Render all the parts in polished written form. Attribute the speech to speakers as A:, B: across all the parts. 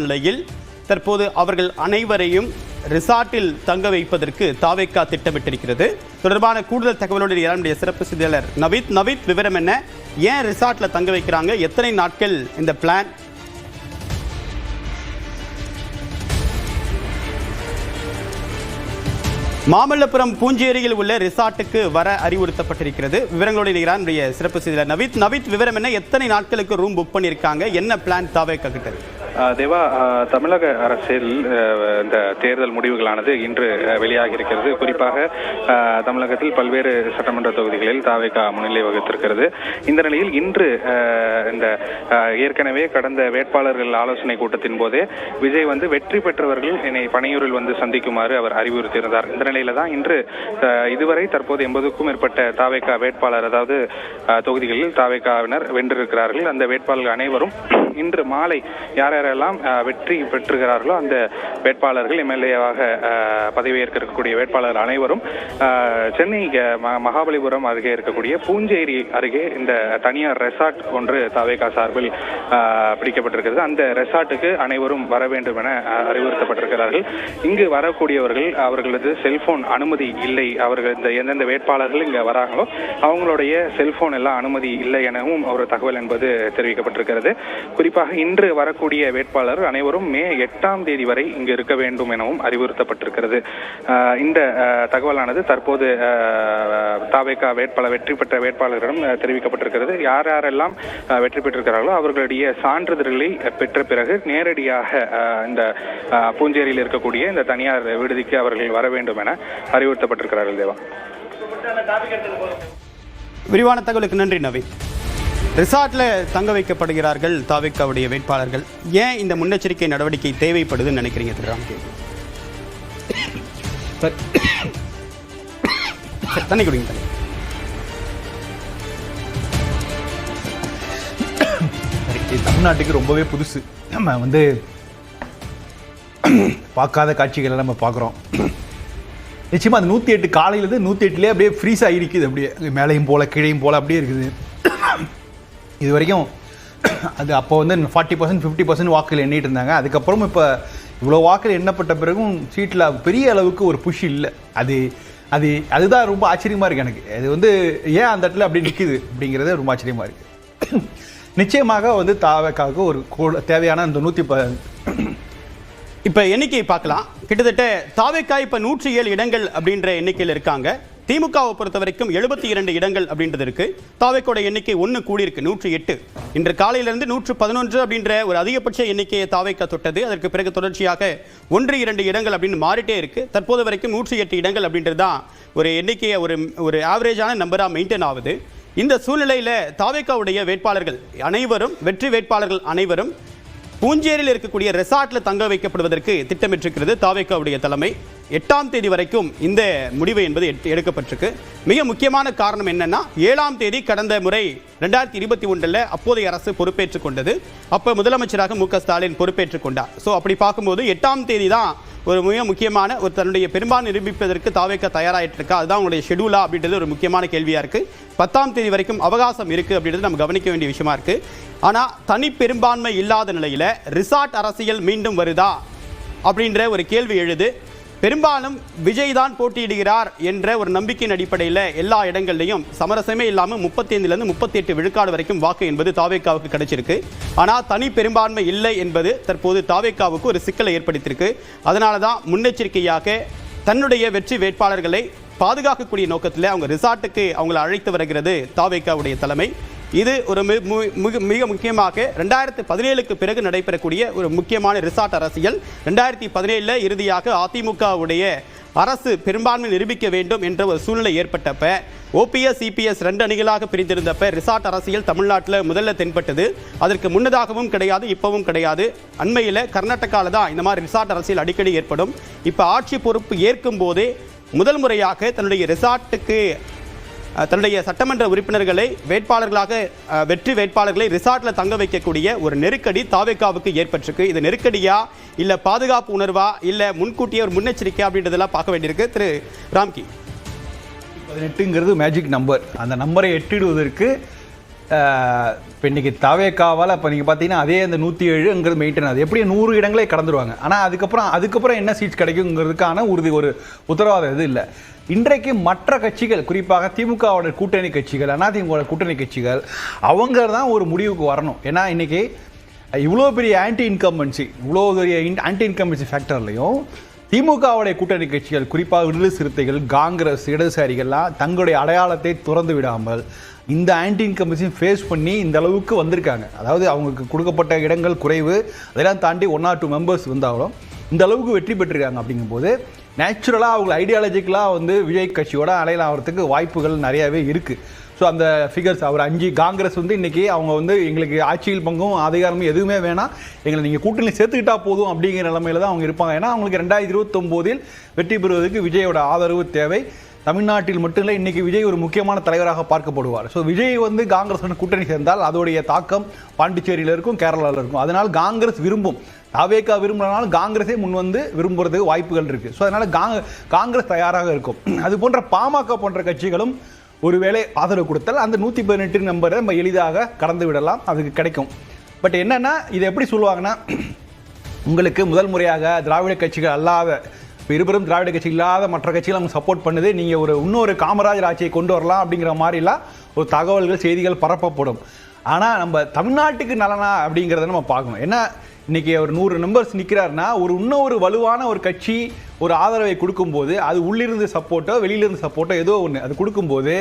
A: நிலையில் தற்போது அவர்கள் அனைவரையும் ரிசார்ட்டில் தங்க வைப்பதற்கு தாவேகா திட்டமிட்டிருக்கிறது. தொடர்பான கூடுதல் தகவலோடு நம்முடைய சிறப்பு செய்தியாளர் நவீத் விவரம் என்ன? ஏன் ரிசார்ட்ல தங்க வைக்கிறாங்க? எத்தனை நாட்கள் இந்த பிளான்? மாமல்லபுரம் பூஞ்சேரியில் உள்ள ரிசார்ட்டுக்கு வர அறிவுறுத்தப்பட்டிருக்கிறது. விவரங்களோடு நம்முடைய சிறப்பு செய்தியாளர் நவீத் விவரம் என்ன? எத்தனை நாட்களுக்கு ரூம் புக் பண்ணியிருக்காங்க? என்ன பிளான் தாவேகா கிட்ட?
B: தேவா, தமிழக அரசில் இந்த தேர்தல் முடிவுகளானது இன்று வெளியாகி இருக்கிறது. குறிப்பாக தமிழகத்தில் பல்வேறு சட்டமன்ற தொகுதிகளில் தாவேகா முன்னிலை வகித்திருக்கிறது. இந்த நிலையில் இன்று இந்த ஏற்கனவே கடந்த வேட்பாளர்கள் ஆலோசனை கூட்டத்தின் போதே விஜய் வெற்றி பெற்றவர்கள் என்னை பனையூரில் சந்திக்குமாறு அவர் அறிவுறுத்தியிருந்தார். இந்த நிலையில தான் இன்று இதுவரை தற்போது 80க்கும் மேற்பட்ட தாவேகா வேட்பாளர், அதாவது தொகுதிகளில் தாவேகாவினர் வென்றிருக்கிறார்கள். அந்த வேட்பாளர்கள் அனைவரும் இன்று மாலை யாரெல்லாம் வெற்றி பெற்றுகிறார்களோ அந்த வேட்பாளர்கள் எம்எல்ஏவாக பதவியேற்க இருக்கக்கூடிய வேட்பாளர்கள் அனைவரும் சென்னை மகாபலிபுரம் அருகே இருக்கக்கூடிய பூஞ்சேரி அருகே இந்த தனியார் ரெசார்ட் ஒன்று தாவேகா சார்பில் பிடிக்கப்பட்டிருக்கிறது. அந்த ரெசார்ட்டுக்கு அனைவரும் வர வேண்டும் என அறிவுறுத்தப்பட்டிருக்கிறார்கள். இங்கு வரக்கூடியவர்கள் அவர்களது செல்போன் அனுமதி இல்லை. அவர்கள் இந்த எந்தெந்த வேட்பாளர்கள் இங்க வராங்களோ அவங்களுடைய செல்போன் எல்லாம் அனுமதி இல்லை எனவும் ஒரு தகவல் என்பது தெரிவிக்கப்பட்டிருக்கிறது. குறிப்பாக இன்று வரக்கூடிய வேட்பாளர் அனைவரும் மே 8ஆம் தேதி வரை இங்கு இருக்க வேண்டும் எனவும் அறிவுறுத்தப்பட்டிருக்கிறது. இந்த தகவலானது தற்போது தாவேகா வெற்றி பெற்ற வேட்பாளர்களிடம் தெரிவிக்கப்பட்டிருக்கிறது. யாரெல்லாம் வெற்றி பெற்றிருக்கிறார்களோ அவர்களுடைய சான்றிதழ்களை பெற்ற பிறகு நேரடியாக இந்த பூஞ்சேரியில் இருக்கக்கூடிய இந்த தனியார் விடுதிக்கு அவர்கள் வர வேண்டும் என அறிவுறுத்தப்பட்டிருக்கிறார்கள். தேவா,
A: விரிவான தகவலுக்கு நன்றி நவீன். ரிசார்ட்ல தங்க வைக்கப்படுகிறார்கள் தாவேகாவுடைய வேட்பாளர்கள். ஏன் இந்த முன்னெச்சரிக்கை நடவடிக்கை தேவைப்படுதுன்னு நினைக்கிறீங்க திரு ராம்கே? தண்ணி குடிங்க.
C: தமிழ்நாட்டுக்கு ரொம்பவே புதுசு. நம்ம பார்க்காத காட்சிகளை நம்ம பார்க்குறோம். நிச்சயமாக அந்த 108 காலையிலேருந்து 108லேயே அப்படியே ஃப்ரீஸ் ஆகிருக்குது. அப்படியே மேலையும் போல் கீழையும் போல் அப்படியே இருக்குது. இது வரைக்கும் அது அப்போ 40% 50% வாக்குகள் எண்ணிட்டு இருந்தாங்க. அதுக்கப்புறம் இப்போ இவ்வளோ வாக்குகள் எண்ணப்பட்ட பிறகும் சீட்டில் பெரிய அளவுக்கு ஒரு புஷ் இல்லை. அதுதான் ரொம்ப ஆச்சரியமாக இருக்குது எனக்கு. அது ஏன் அந்த இடத்துல அப்படி நிற்குது அப்படிங்கிறது ரொம்ப ஆச்சரியமாக இருக்குது. நிச்சயமாக தாவேகாவுக்கு ஒரு தேவையான அந்த 110
A: இப்போ எண்ணிக்கை பார்க்கலாம். கிட்டத்தட்ட தாவேகா இப்போ 107 இடங்கள் அப்படின்ற எண்ணிக்கையில் இருக்காங்க. திமுகவை பொறுத்த வரைக்கும் 72 இடங்கள் அப்படின்றது இருக்கு. தாவேகோட எண்ணிக்கை 1 கூடியிருக்கு, 108. இன்று காலையிலிருந்து 111 அப்படின்ற ஒரு அதிகபட்ச எண்ணிக்கையை தாவேகா தொட்டது. அதற்கு பிறகு தொடர்ச்சியாக 1-2 இடங்கள் அப்படின்னு மாறிட்டே இருக்கு. தற்போது வரைக்கும் 108 இடங்கள் அப்படின்றது தான் ஒரு எண்ணிக்கையை ஒரு ஆவரேஜான நம்பராக மெயின்டைன் ஆகுது. இந்த சூழ்நிலையில் தாவேகாவுடைய வேட்பாளர்கள் அனைவரும், வெற்றி வேட்பாளர்கள் அனைவரும் பூஞ்சேரியில் இருக்கக்கூடிய ரெசார்ட்ல தங்க வைக்கப்படுவதற்கு திட்டமிட்டிருக்கிறது தாவேகாவுடைய தலைமை. 8ஆம் தேதி வரைக்கும் இந்த முடிவு என்பது எடுக்கப்பட்டிருக்கு. மிக முக்கியமான காரணம் என்னன்னா, 7ஆம் தேதி கடந்த முறை 2021 அப்போதைய அரசு பொறுப்பேற்றுக் கொண்டது. அப்போ முதலமைச்சராக மு க ஸ்டாலின் பொறுப்பேற்றுக் கொண்டார். ஸோ அப்படி பார்க்கும்போது 8ஆம் தேதி தான் ஒரு மிக முக்கியமான ஒரு தன்னுடைய பெரும்பான்மை நிரூபிப்பதற்கு தாவேகா தயாராகிட்டு இருக்கா. அதுதான் உங்களுடைய ஷெடியூலா அப்படின்றது ஒரு முக்கியமான கேள்வியா இருக்கு. 10ஆம் தேதி வரைக்கும் அவகாசம் இருக்கு அப்படின்றது நம்ம கவனிக்க வேண்டிய விஷயமா இருக்கு. ஆனா தனி பெரும்பான்மை இல்லாத நிலையில ரிசார்ட் அரசியல் மீண்டும் வருதா அப்படின்ற ஒரு கேள்வி எழுது. பெரும்பாலும் விஜய் தான் போட்டியிடுகிறார் என்ற ஒரு நம்பிக்கையின் அடிப்படையில் எல்லா இடங்கள்லையும் சமரசமே இல்லாமல் 35லேருந்து 38 விழுக்காடு வரைக்கும் வாக்கு என்பது தாவேகாவுக்கு கிடைச்சிருக்கு. ஆனால் தனி பெரும்பான்மை இல்லை என்பது தற்போது தாவேகாவுக்கு ஒரு சிக்கலை ஏற்படுத்தியிருக்கு. அதனால தான் முன்னெச்சரிக்கையாக தன்னுடைய வெற்றி வேட்பாளர்களை பாதுகாக்கக்கூடிய நோக்கத்தில் அவங்க ரிசார்ட்டுக்கு அவங்களை அழைத்து வருகிறது தாவேகாவுடைய தலைமை. இது ஒரு மிக முக்கியமாக 2017க்கு பிறகு நடைபெறக்கூடிய ஒரு முக்கியமான ரிசார்ட் அரசியல். 2017 இறுதியாக அதிமுகவுடைய அரசு பெரும்பான்மை நிரூபிக்க வேண்டும் என்ற ஒரு சூழ்நிலை ஏற்பட்டப்ப ஓபிஎஸ் சிபிஎஸ் 2 அணிகளாக பிரிந்திருந்தப்ப ரிசார்ட் அரசியல் தமிழ்நாட்டில் முதல்ல தென்பட்டது. அதற்கு முன்னதாகவும் கிடையாது, இப்பவும் கிடையாது. அண்மையில் கர்நாடகாவில் தான் இந்த மாதிரி ரிசார்ட் அரசியல் அடிக்கடி ஏற்படும். இப்போ ஆட்சி பொறுப்பு ஏற்கும் போதே முதல் முறையாக தன்னுடைய ரிசார்ட்டுக்கு தன்னுடைய சட்டமன்ற உறுப்பினர்களை வேட்பாளர்களாக வெற்றி வேட்பாளர்களை ரிசார்ட்ல தங்க வைக்கக்கூடிய ஒரு நெருக்கடி தாவேகாவுக்கு ஏற்பட்டிருக்கு. இது நெருக்கடியா இல்ல பாதுகாப்பு உணர்வா இல்ல முன்கூட்டிய ஒரு முன்னெச்சரிக்கை அப்படின்றதெல்லாம் பார்க்க வேண்டியிருக்கு. திரு ராம்கி,
C: 18ங்கிறது மேஜிக் நம்பர். அந்த நம்பரை எட்டிடுவதற்கு இப்போ இன்றைக்கி தாவேக்காவால் இப்போ நீங்கள் பார்த்தீங்கன்னா அதே அந்த 107ங்கிறது மெயின்டைன் ஆகுது. எப்படி 100 இடங்களே கடந்துருவாங்க. ஆனால் அதுக்கப்புறம் என்ன சீட்ஸ் கிடைக்குங்கிறதுக்கான ஒரு உத்தரவாதம் இது இல்லை. இன்றைக்கு மற்ற கட்சிகள், குறிப்பாக திமுகவோட கூட்டணி கட்சிகள், அதிமுக கூட்டணி கட்சிகள், அவங்க தான் ஒரு முடிவுக்கு வரணும். ஏன்னா இன்றைக்கி இவ்வளோ பெரிய ஆன்டி இன்கம்பன்சி ஃபேக்டர்லையும் திமுகவுடைய கூட்டணி கட்சிகள், குறிப்பாக விடுதலை சிறுத்தைகள், காங்கிரஸ், இடதுசாரிகள்லாம் தங்களுடைய அடையாளத்தை துறந்து விடாமல் இந்த ஆன்டி இன்கம்பன்சி ஃபேஸ் பண்ணி இந்த அளவுக்கு வந்திருக்காங்க. அதாவது அவங்களுக்கு கொடுக்கப்பட்ட இடங்கள் குறைவு, அதெல்லாம் தாண்டி 1 or 2 மெம்பர்ஸ் வந்தாலும் இந்த அளவுக்கு வெற்றி பெற்றிருக்காங்க. அப்படிங்கும்போது நேச்சுரலாக அவங்க ஐடியாலஜிக்கலாக விஜய் கட்சியோட அலையில் ஆகிறதுக்கு வாய்ப்புகள் நிறையாவே இருக்குது. ஸோ அந்த ஃபிகர்ஸ் அவர் 5 காங்கிரஸ் இன்றைக்கி அவங்க எங்களுக்கு ஆட்சியில் பங்கும் அதிகாரமும் எதுவுமே வேணாம், எங்களை நீங்கள் கூட்டணி சேர்த்துக்கிட்டா போதும் அப்படிங்கிற நிலைமையில தான் அவங்க இருப்பாங்க. ஏன்னா அவங்களுக்கு 2029 வெற்றி பெறுவதற்கு விஜயோட ஆதரவு தேவை. தமிழ்நாட்டில் மட்டும் இல்லை, இன்றைக்கி விஜய் ஒரு முக்கியமான தலைவராக பார்க்கப்படுவார். ஸோ விஜய் காங்கிரஸ் கூட்டணி சேர்ந்தால் அதோடைய தாக்கம் பாண்டிச்சேரியில் இருக்கும், கேரளாவில் இருக்கும். அதனால் காங்கிரஸ் விரும்பும், தாவேகா விரும்பினாலும் காங்கிரஸே விரும்புறதுக்கு வாய்ப்புகள் இருக்குது. ஸோ அதனால் காங்கிரஸ் தயாராக இருக்கும். அது போன்ற பாமக போன்ற கட்சிகளும் ஒருவேளை ஆதரவு கொடுத்தால் அந்த 118 நம்பரை நம்ம எளிதாக கடந்து விடலாம், அதுக்கு கிடைக்கும். பட் என்னென்னா இதை எப்படி சொல்லுவாங்கன்னா, உங்களுக்கு முதல் முறையாக திராவிட கட்சிகள் அல்லாத, இருபெரும் திராவிட கட்சி இல்லாத மற்ற கட்சிகள் அவங்க சப்போர்ட் பண்ணுது, நீங்கள் இன்னொரு காமராஜர் ஆட்சியை கொண்டு வரலாம் அப்படிங்கிற மாதிரிலாம் ஒரு தகவல்கள், செய்திகள் பரப்பப்படும். ஆனால் நம்ம தமிழ்நாட்டுக்கு நலனா அப்படிங்கிறத நம்ம பார்க்கணும். ஏன்னா இன்றைக்கி ஒரு 100 நம்பர்ஸ் நிற்கிறாருன்னா இன்னொரு வலுவான ஒரு கட்சி ஒரு ஆதரவை கொடுக்கும்போது, அது உள்ளிருந்து சப்போர்ட்டோ வெளியிலிருந்து சப்போர்ட்டோ ஏதோ ஒன்று அது கொடுக்கும்போது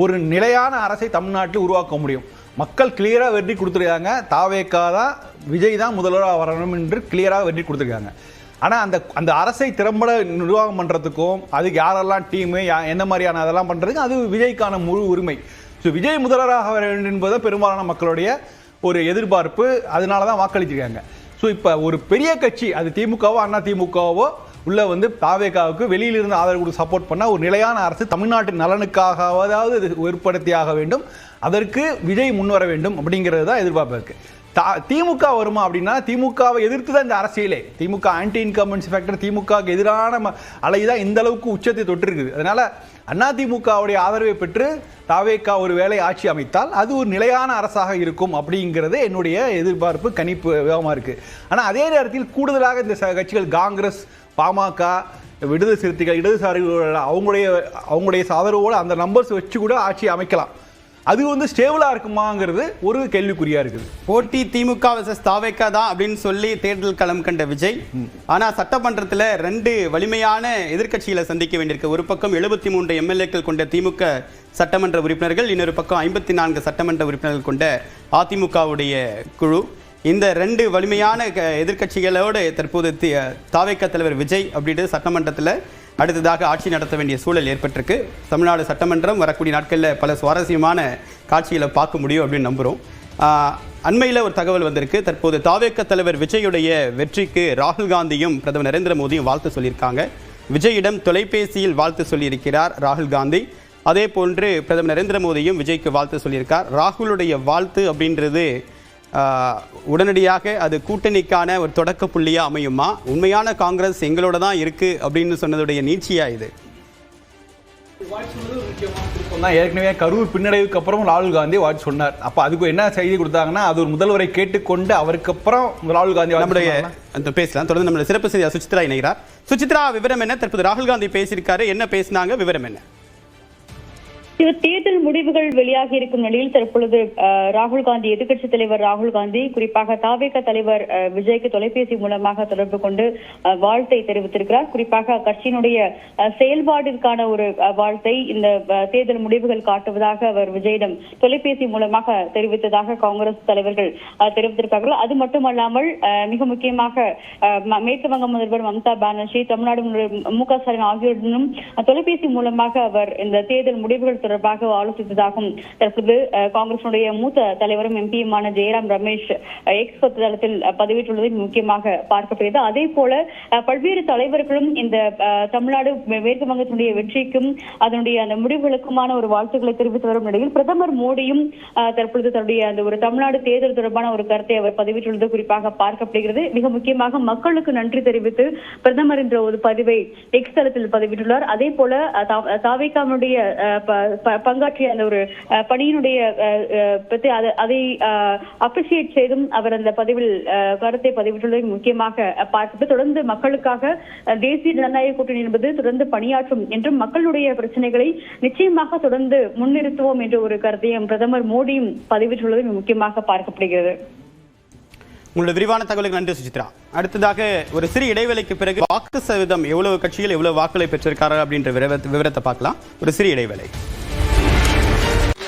C: ஒரு நிலையான அரசை தமிழ்நாட்டில் உருவாக்க முடியும். மக்கள் கிளியராக வெற்றி கொடுத்துருக்காங்க. தாவேகா தான், விஜய் தான் முதல்வராக வரணும் என்று கிளியராக வெற்றி கொடுத்துருக்காங்க. ஆனால் அந்த அரசை திறம்பட நிர்வாகம் பண்ணுறதுக்கும் அதுக்கு யாரெல்லாம் டீமு எந்த மாதிரியான அதெல்லாம் பண்ணுறதுக்கு அது விஜய்க்கான முழு உரிமை. ஸோ விஜய் முதல்வராக வர வேண்டும் என்பது பெரும்பாலான மக்களுடைய ஒரு எதிர்பார்ப்பு. அதனால தான் வாக்களிச்சிருக்காங்க. ஸோ இப்போ ஒரு பெரிய கட்சி, அது திமுகவோ அதிமுகவோ உள்ள தாவேகாவுக்கு வெளியிலிருந்து ஆதரவு கொடுத்து சப்போர்ட் பண்ணால் ஒரு நிலையான அரசு தமிழ்நாட்டின் நலனுக்காகவாவது ஏற்படுத்தியாக வேண்டும். அதற்கு விஜய் முன்வர வேண்டும் அப்படிங்கிறது தான் எதிர்பார்ப்பு இருக்குது. திமுக வருமா அப்படின்னா, திமுகவை எதிர்த்து தான் இந்த அரசியலே. திமுக ஆன்டி இன்கம்பன்சி ஃபேக்டர், திமுகவுக்கு எதிரான அலை தான் இந்த அளவுக்கு உச்சத்தை தொட்டிருக்குது. அதனால அதிமுகவுடைய ஆதரவை பெற்று தாவேகா ஒரு வேளை ஆட்சி அமைத்தால் அது ஒரு நிலையான அரசாக இருக்கும் அப்படிங்கிறது என்னுடைய எதிர்பார்ப்பு, கணிப்பு வேகமாக இருக்குது. ஆனால் அதே நேரத்தில் கூடுதலாக இந்த கட்சிகள் காங்கிரஸ், பாமக, விடுதலை சிறுத்தைகள், இடதுசாரிகள் அவங்களுடைய ஆதரவோடு அந்த நம்பர்ஸ் வச்சு கூட ஆட்சி அமைக்கலாம். அது ஸ்டேபிளாக இருக்குமாங்கிறது ஒரு கேள்விக்குறியாக இருக்குது.
A: போட்டி திமுக வர்சஸ் தாவேகா தான் அப்படின்னு சொல்லி தேர்தல் களம் கண்ட விஜய், ஆனால் சட்டமன்றத்தில் 2 வலிமையான எதிர்க்கட்சிகளை சந்திக்க வேண்டியிருக்கு. ஒரு பக்கம் 73 எம்எல்ஏக்கள் கொண்ட திமுக சட்டமன்ற உறுப்பினர்கள், இன்னொரு பக்கம் 54 சட்டமன்ற உறுப்பினர்கள் கொண்ட அதிமுகவுடைய குழு. இந்த 2 வலிமையான எதிர்க்கட்சிகளோடு தற்போது தாவேகா தலைவர் விஜய் அப்படின்ட்டு சட்டமன்றத்தில் அடுத்ததாக ஆட்சி நடத்த வேண்டிய சூழல் ஏற்பட்டிருக்கு. தமிழ்நாடு சட்டமன்றம் வரக்கூடிய நாட்களில் பல சுவாரஸ்யமான காட்சிகளை பார்க்க முடியும் அப்படின்னு நம்புகிறோம். அண்மையில் ஒரு தகவல் வந்திருக்கு. தற்போது தாவேகா தலைவர் விஜயுடைய வெற்றிக்கு ராகுல் காந்தியும் பிரதமர் நரேந்திர மோடியும் வாழ்த்து சொல்லியிருக்காங்க. விஜயிடம் தொலைபேசியில் வாழ்த்து சொல்லியிருக்கிறார் ராகுல் காந்தி. அதே போன்று பிரதமர் நரேந்திர மோடியும் விஜய்க்கு வாழ்த்து சொல்லியிருக்கார். ராகுலுடைய வாழ்த்து அப்படின்றது உடனடியாக அது கூட்டணிக்கான ஒரு தொடக்க புள்ளியாக அமையுமா? உண்மையான காங்கிரஸ் எங்களோட தான் இருக்கு அப்படின்னு சொன்னதுடைய நீட்சியா இது?
C: ஏற்கனவே கரூர் பின்னடைவுக்கு அப்புறம் ராகுல் காந்தி வாட்ச் சொன்னார். அப்போ அதுக்கு என்ன செய்தி கொடுத்தாங்கன்னா, அது ஒரு முதல்வரை கேட்டுக்கொண்டு அவருக்கு அப்புறம் ராகுல் காந்தி நம்முடைய
A: பேசலாம். தொடர்ந்து நம்மளுடைய சிறப்பு செய்தியாளர் சுசித்ரா இணைகிறார். சுசித்ரா, விவரம் என்ன? தற்போது ராகுல் காந்தி பேசியிருக்காரு, என்ன பேசினாங்க, விவரம் என்ன?
D: தேர்தல் முடிவுகள் வெளியாகி இருக்கும் நிலையில் தற்பொழுது ராகுல் காந்தி, எதிர்க்கட்சி தலைவர் ராகுல் காந்தி குறிப்பாக தாவேகா தலைவர் விஜய்க்கு தொலைபேசி மூலமாக தொடர்பு கொண்டு வாழ்த்தை தெரிவித்திருக்கிறார். குறிப்பாக கட்சியினுடைய செயல்பாட்டிற்கான ஒரு வாழ்த்தை இந்த தேர்தல் முடிவுகள் காட்டுவதாக அவர் விஜயிடம் தொலைபேசி மூலமாக தெரிவித்ததாக காங்கிரஸ் தலைவர்கள் தெரிவித்திருக்கிறார்கள். அது மட்டுமல்லாமல் மிக முக்கியமாக மேற்கு வங்க முதல்வர் மம்தா பானர்ஜி, தமிழ்நாடு மு.க. ஸ்டாலின் ஆகியோருடனும் தொலைபேசி மூலமாக அவர் இந்த தேர்தல் முடிவுகள் தொடர்பாக ஆலோசித்ததாகவும் தற்போது காங்கிரசுடைய மூத்த தலைவரும் எம்பியுமான ஜெயராம் ரமேஷ் எக்ஸ் தளத்தில் பதிவிட்டுள்ளதை முக்கியமாக பார்க்கப்படுகிறது. அதே போல பல்வேறு தலைவர்களும் இந்த தமிழ்நாடு மேற்கு வங்கத்தினுடைய வெற்றிக்கும் அதனுடைய அந்த முடிவுகளுக்குமான ஒரு வாழ்த்துக்களை தெரிவித்து வரும் நிலையில் பிரதமர் மோடியும் தற்பொழுது தன்னுடைய அந்த ஒரு தமிழ்நாடு தேர்தல் தொடர்பான ஒரு கருத்தை அவர் பதிவிட்டுள்ளது குறிப்பாக பார்க்கப்படுகிறது. மிக முக்கியமாக மக்களுக்கு நன்றி தெரிவித்து பிரதமர் என்ற ஒரு பதிவை எக்ஸ் தளத்தில் பதிவிட்டுள்ளார். அதே போல தாவேகாவுடைய பங்காற்றிய அந்த ஒரு பணியினுடைய பற்றி அதை அப்ரிசியேட் செய்தும் அவர் அந்த பதிவில் கருத்தை பதிவிட்டுள்ளதை முக்கியமாக பார்த்து தொடர்ந்து மக்களுக்காக தேசிய ஜனநாயக கூட்டணி என்பது தொடர்ந்து பணியாற்றும் என்றும் மக்களுடைய பிரச்சனைகளை நிச்சயமாக தொடர்ந்து முன்னிறுத்துவோம் என்ற ஒரு கருத்தையும் பிரதமர் மோடியும் பதிவிட்டுள்ளது முக்கியமாக பார்க்கப்படுகிறது.
A: உங்களுடைய விரிவான தகவலுக்கு நன்றி சுசித்ரா. அடுத்ததாக ஒரு சிறிய இடைவேளைக்கு பிறகு வாக்கு சதவீதம் எவ்வளவு கட்சிகள் எவ்வளவு வாக்குகளை பெற்றிருக்கார்கள் அப்படின்ற விவரத்தை பார்க்கலாம். ஒரு சிறிய இடைவேளை.